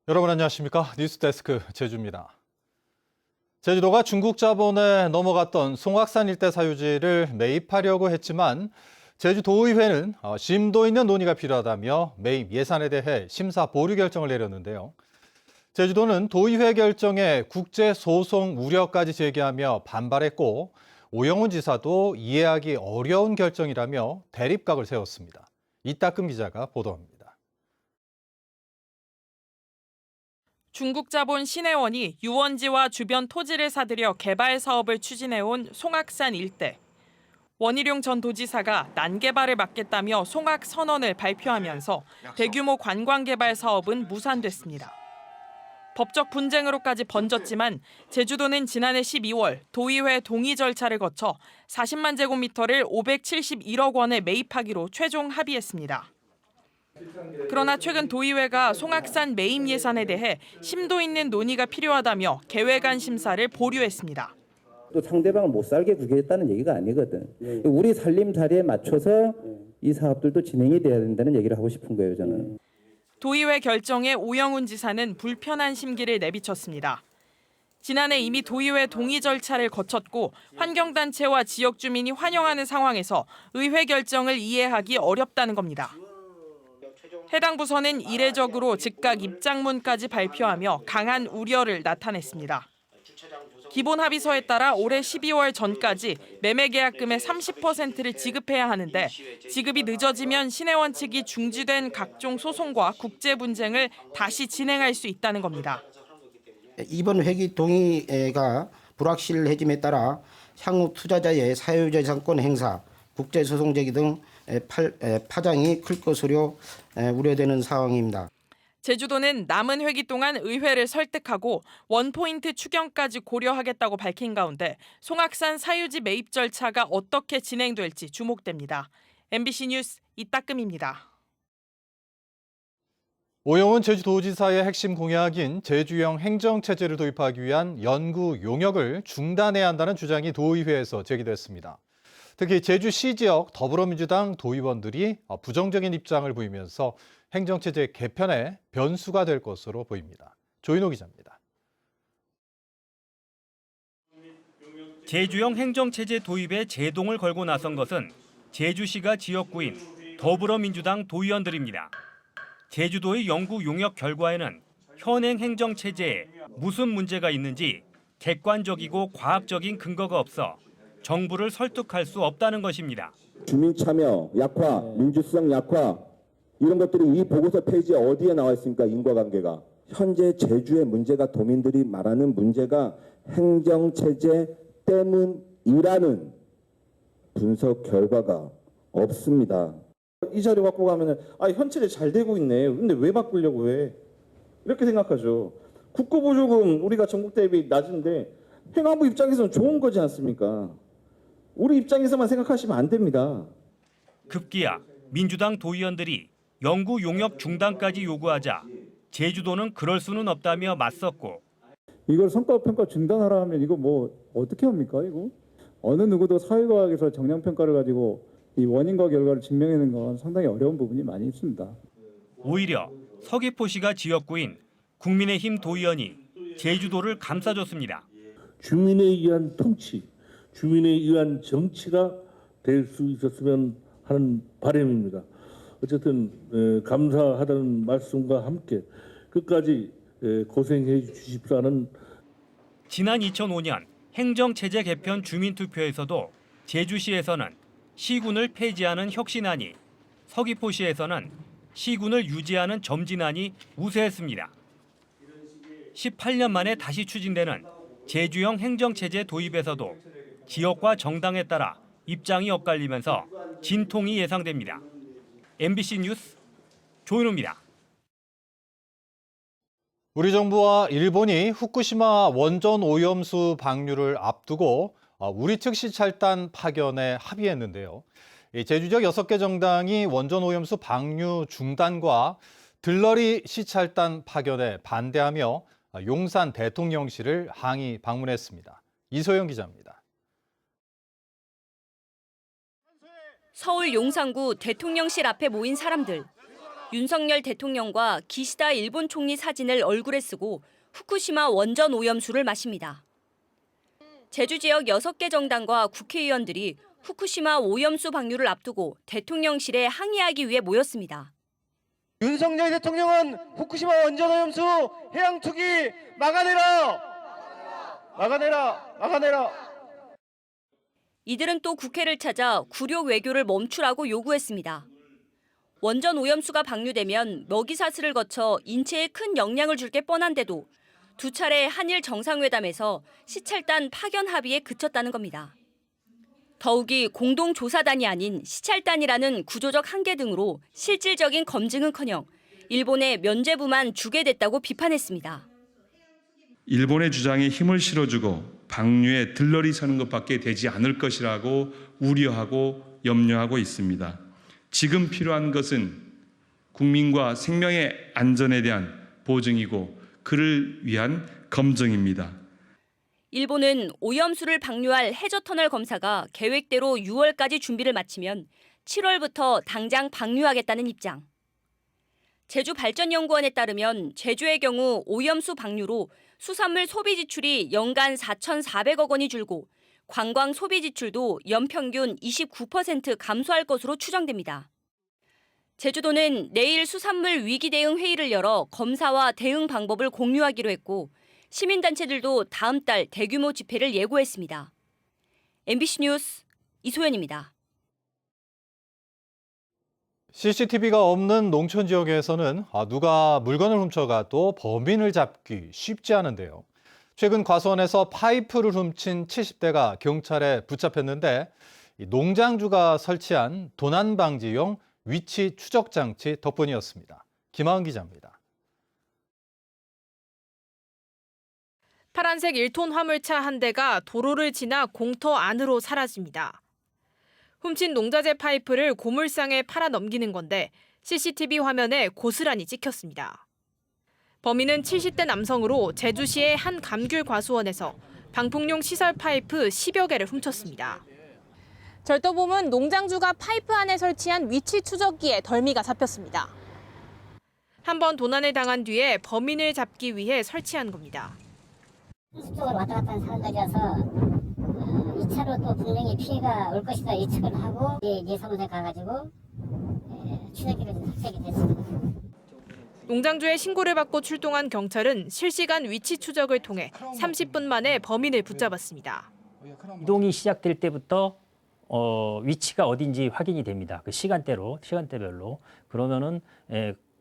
여러분 안녕하십니까? 뉴스데스크 제주입니다. 제주도가 중국 자본에 넘어갔던 송악산 일대 사유지를 매입하려고 했지만 제주도의회는 심도 있는 논의가 필요하다며 매입 예산에 대해 심사 보류 결정을 내렸는데요. 제주도는 도의회 결정에 국제소송 우려까지 제기하며 반발했고 오영훈 지사도 이해하기 어려운 결정이라며 대립각을 세웠습니다. 이따금 기자가 보도합니다. 중국 자본 신해원이 유원지와 주변 토지를 사들여 개발 사업을 추진해온 송악산 일대. 원희룡 전 도지사가 난개발을 막겠다며 송악 선언을 발표하면서 대규모 관광개발 사업은 무산됐습니다. 법적 분쟁으로까지 번졌지만 제주도는 지난해 12월 도의회 동의 절차를 거쳐 40만 제곱미터를 571억 원에 매입하기로 최종 합의했습니다. 그러나 최근 도의회가 송악산 매입 예산에 대해 심도 있는 논의가 필요하다며 계획안 심사를 보류했습니다. 또 상대방을 못 살게 구겠다는 얘기가 아니거든. 우리 살림살이에 맞춰서 이 사업들도 진행이 돼야 된다는 얘기를 하고 싶은 거예요, 저는. 도의회 결정에 오영훈 지사는 불편한 심기를 내비쳤습니다. 지난해 이미 도의회 동의 절차를 거쳤고 환경단체와 지역 주민이 환영하는 상황에서 의회 결정을 이해하기 어렵다는 겁니다. 해당 부서는 이례적으로 즉각 입장문까지 발표하며 강한 우려를 나타냈습니다. 기본 합의서에 따라 올해 12월 전까지 매매 계약금의 30%를 지급해야 하는데 지급이 늦어지면 신해원 측이 중지된 각종 소송과 국제 분쟁을 다시 진행할 수 있다는 겁니다. 이번 회기 동의가 불확실해짐에 따라 향후 투자자의 사유재산권 행사, 국제소송 제기 등 파장이 클 것으로 우려되는 상황입니다. 제주도는 남은 회기 동안 의회를 설득하고 원포인트 추경까지 고려하겠다고 밝힌 가운데 송악산 사유지 매입 절차가 어떻게 진행될지 주목됩니다. MBC 뉴스 이따금입니다. 오영훈 제주도지사의 핵심 공약인 제주형 행정체제를 도입하기 위한 연구 용역을 중단해야 한다는 주장이 도의회에서 제기됐습니다. 특히 제주시 지역 더불어민주당 도의원들이 부정적인 입장을 보이면서 행정체제 개편에 변수가 될 것으로 보입니다. 조인호 기자입니다. 제주형 행정체제 도입에 제동을 걸고 나선 것은 제주시가 지역구인 더불어민주당 도의원들입니다. 제주도의 연구 용역 결과에는 현행 행정체제에 무슨 문제가 있는지 객관적이고 과학적인 근거가 없어 정부를 설득할 수 없다는 것입니다. 주민 참여 약화, 민주성 약화 이런 것들이 이 보고서 페이지에 어디에 나와 있습니까? 인과관계가. 현재 제주의 문제가 도민들이 말하는 문제가 행정체제 때문이라는 분석 결과가 없습니다. 이 자료 갖고 가면은 현체제 잘 되고 있네. 근데 왜 바꾸려고 해? 이렇게 생각하죠. 국고보조금 우리가 전국 대비 낮은데 행안부 입장에서는 좋은 거지 않습니까? 우리 입장에서만 생각하시면 안 됩니다. 급기야 민주당 도의원들이 연구 용역 중단까지 요구하자 제주도는 그럴 수는 없다며 맞섰고 이걸 성과평가 중단하라 하면 이거 뭐 어떻게 합니까 이거? 어느 누구도 사회과학에서 정량평가를 가지고 이 원인과 결과를 증명하는 건 상당히 어려운 부분이 많이 있습니다. 오히려 서귀포시가 지역구인 국민의힘 도의원이 제주도를 감싸줬습니다. 주민에 의한 통치, 주민에 의한 정치가 될 수 있었으면 하는 바람입니다. 어쨌든 감사하다는 말씀과 함께 끝까지 고생해 주십사 하는. 지난 2005년 행정체제 개편 주민투표에서도 제주시에서는 시군을 폐지하는 혁신안이, 서귀포시에서는 시군을 유지하는 점진안이 우세했습니다. 18년 만에 다시 추진되는 제주형 행정체제 도입에서도 지역과 정당에 따라 입장이 엇갈리면서 진통이 예상됩니다. MBC 뉴스 조인호입니다. 우리 정부와 일본이 후쿠시마 원전 오염수 방류를 앞두고 우리 측 시찰단 파견에 합의했는데요. 제주 지역 6개 정당이 원전 오염수 방류 중단과 들러리 시찰단 파견에 반대하며 용산 대통령실을 항의 방문했습니다. 이소영 기자입니다. 서울 용산구 대통령실 앞에 모인 사람들. 윤석열 대통령과 기시다 일본 총리 사진을 얼굴에 쓰고 후쿠시마 원전 오염수를 마십니다. 제주 지역 6개 정당과 국회의원들이 후쿠시마 오염수 방류를 앞두고 대통령실에 항의하기 위해 모였습니다. 윤석열 대통령은 후쿠시마 원전 오염수 해양 투기 막아내라! 막아내라! 막아내라! 이들은 또 국회를 찾아 굴욕 외교를 멈추라고 요구했습니다. 원전 오염수가 방류되면 먹이사슬을 거쳐 인체에 큰 영향을 줄 게 뻔한데도 2차례 한일 정상회담에서 시찰단 파견 합의에 그쳤다는 겁니다. 더욱이 공동조사단이 아닌 시찰단이라는 구조적 한계 등으로 실질적인 검증은커녕 일본에 면죄부만 주게 됐다고 비판했습니다. 일본의 주장에 힘을 실어주고 방류에 들러리 서는 것밖에 되지 않을 것이라고 우려하고 염려하고 있습니다. 지금 필요한 것은 국민과 생명의 안전에 대한 보증이고 그를 위한 검증입니다. 일본은 오염수를 방류할 해저터널 검사가 계획대로 6월까지 준비를 마치면 7월부터 당장 방류하겠다는 입장. 제주발전연구원에 따르면 제주의 경우 오염수 방류로 수산물 소비 지출이 연간 4,400억 원이 줄고 관광 소비 지출도 연평균 29% 감소할 것으로 추정됩니다. 제주도는 내일 수산물 위기 대응 회의를 열어 검사와 대응 방법을 공유하기로 했고 시민단체들도 다음 달 대규모 집회를 예고했습니다. MBC 뉴스 이소연입니다. CCTV가 없는 농촌 지역에서는 누가 물건을 훔쳐가도 범인을 잡기 쉽지 않은데요. 최근 과수원에서 파이프를 훔친 70대가 경찰에 붙잡혔는데 농장주가 설치한 도난 방지용 위치 추적 장치 덕분이었습니다. 김하은 기자입니다. 파란색 1톤 화물차 한 대가 도로를 지나 공터 안으로 사라집니다. 훔친 농자재 파이프를 고물상에 팔아 넘기는 건데 CCTV 화면에 고스란히 찍혔습니다. 범인은 70대 남성으로 제주시의 한 감귤 과수원에서 방풍용 시설 파이프 10여 개를 훔쳤습니다. 절도범은 농장주가 파이프 안에 설치한 위치 추적기에 덜미가 잡혔습니다. 한 번 도난을 당한 뒤에 범인을 잡기 위해 설치한 겁니다. 수적으로 왔다 갔다 하는 사람들이라서 2차로 또 분명히 피해가 올 것이다 예측을 하고 예 사무소에 가가지고 추적기를 삭제하게 됐습니다. 농장주의 신고를 받고 출동한 경찰은 실시간 위치 추적을 통해 30분 만에 범인을 붙잡았습니다. 이동이 시작될 때부터 위치가 어딘지 확인이 됩니다. 그 시간대별로. 그러면은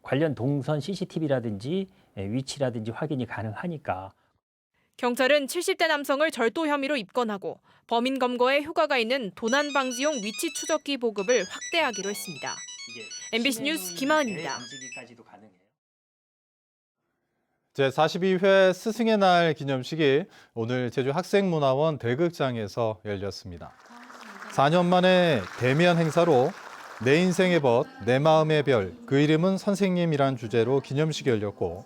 관련 동선 CCTV라든지 위치라든지 확인이 가능하니까. 경찰은 70대 남성을 절도 혐의로 입건하고 범인 검거에 효과가 있는 도난 방지용 위치 추적기 보급을 확대하기로 했습니다. MBC 뉴스 김하은입니다. 제42회 스승의 날 기념식이 오늘 제주 학생문화원 대극장에서 열렸습니다. 4년 만에 대면 행사로 내 인생의 벗, 내 마음의 별, 그 이름은 선생님이란 주제로 기념식이 열렸고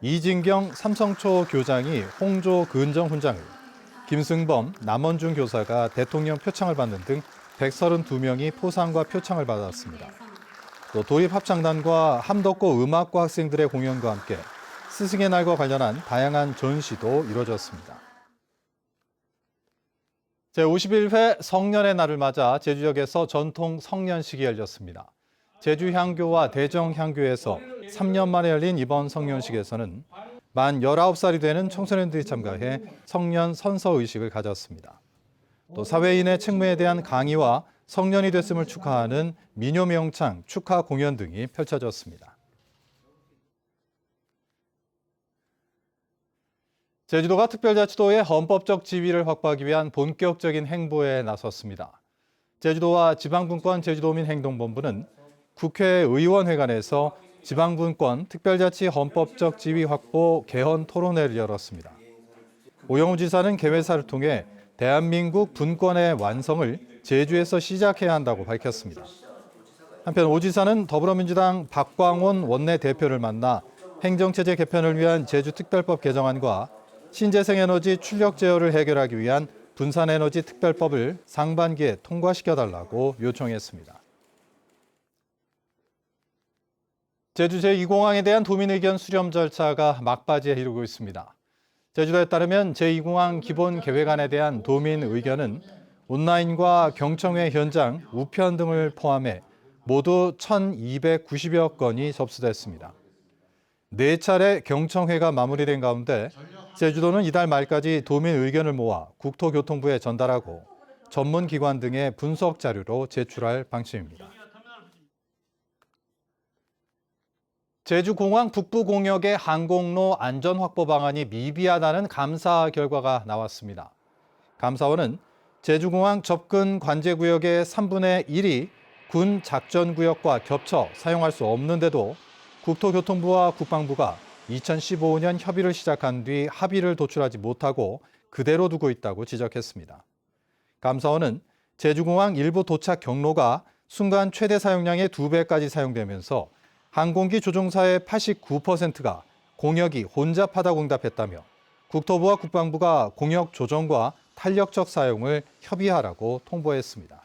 이진경 삼성초 교장이 홍조 근정 훈장을, 김승범, 남원중 교사가 대통령 표창을 받는 등 132명이 포상과 표창을 받았습니다. 또 도립합창단과 함덕고 음악과 학생들의 공연과 함께 스승의 날과 관련한 다양한 전시도 이뤄졌습니다. 제51회 성년의 날을 맞아 제주역에서 전통 성년식이 열렸습니다. 제주향교와 대정향교에서 3년 만에 열린 이번 성년식에서는 만 19살이 되는 청소년들이 참가해 성년 선서의식을 가졌습니다. 또 사회인의 책무에 대한 강의와 성년이 됐음을 축하하는 미녀명창 축하 공연 등이 펼쳐졌습니다. 제주도가 특별자치도의 헌법적 지위를 확보하기 위한 본격적인 행보에 나섰습니다. 제주도와 지방분권 제주도민행동본부는 국회의원회관에서 지방분권 특별자치 헌법적 지위 확보 개헌 토론회를 열었습니다. 오영우 지사는 개회사를 통해 대한민국 분권의 완성을 제주에서 시작해야 한다고 밝혔습니다. 한편 오 지사는 더불어민주당 박광온 원내대표를 만나 행정체제 개편을 위한 제주특별법 개정안과 신재생에너지 출력 제어를 해결하기 위한 분산에너지 특별법을 상반기에 통과시켜달라고 요청했습니다. 제주 제2공항에 대한 도민 의견 수렴 절차가 막바지에 이르고 있습니다. 제주도에 따르면 제2공항 기본 계획안에 대한 도민 의견은 온라인과 경청회 현장, 우편 등을 포함해 모두 1,290여 건이 접수됐습니다. 4차례 경청회가 마무리된 가운데 제주도는 이달 말까지 도민 의견을 모아 국토교통부에 전달하고 전문기관 등의 분석 자료로 제출할 방침입니다. 제주공항 북부공역의 항공로 안전 확보 방안이 미비하다는 감사 결과가 나왔습니다. 감사원은 제주공항 접근 관제구역의 3분의 1이 군 작전구역과 겹쳐 사용할 수 없는데도 국토교통부와 국방부가 2015년 협의를 시작한 뒤 합의를 도출하지 못하고 그대로 두고 있다고 지적했습니다. 감사원은 제주공항 일부 도착 경로가 순간 최대 사용량의 2배까지 사용되면서 항공기 조종사의 89%가 공역이 혼잡하다고 응답했다며 국토부와 국방부가 공역 조정과 탄력적 사용을 협의하라고 통보했습니다.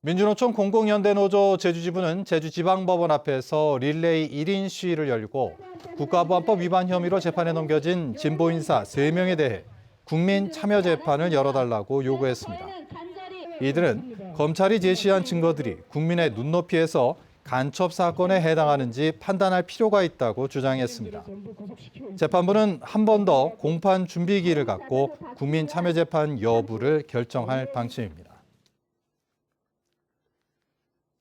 민주노총 공공연대노조 제주지부는 제주지방법원 앞에서 릴레이 1인 시위를 열고 국가보안법 위반 혐의로 재판에 넘겨진 진보인사 3명에 대해 국민 참여 재판을 열어달라고 요구했습니다. 이들은 검찰이 제시한 증거들이 국민의 눈높이에서 간첩 사건에 해당하는지 판단할 필요가 있다고 주장했습니다. 재판부는 한 번 더 공판 준비기일을 갖고 국민 참여 재판 여부를 결정할 방침입니다.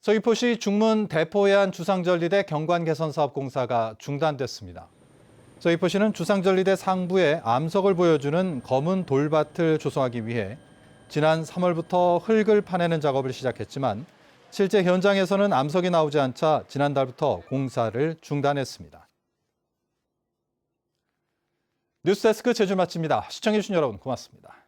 서귀포시 중문 대포해안 주상전리대 경관 개선 사업 공사가 중단됐습니다. 서귀포시는 주상전리대 상부에 암석을 보여주는 검은 돌밭을 조성하기 위해 지난 3월부터 흙을 파내는 작업을 시작했지만 실제 현장에서는 암석이 나오지 않자 지난달부터 공사를 중단했습니다. 뉴스데스크 제주 마칩니다. 시청해주신 여러분 고맙습니다.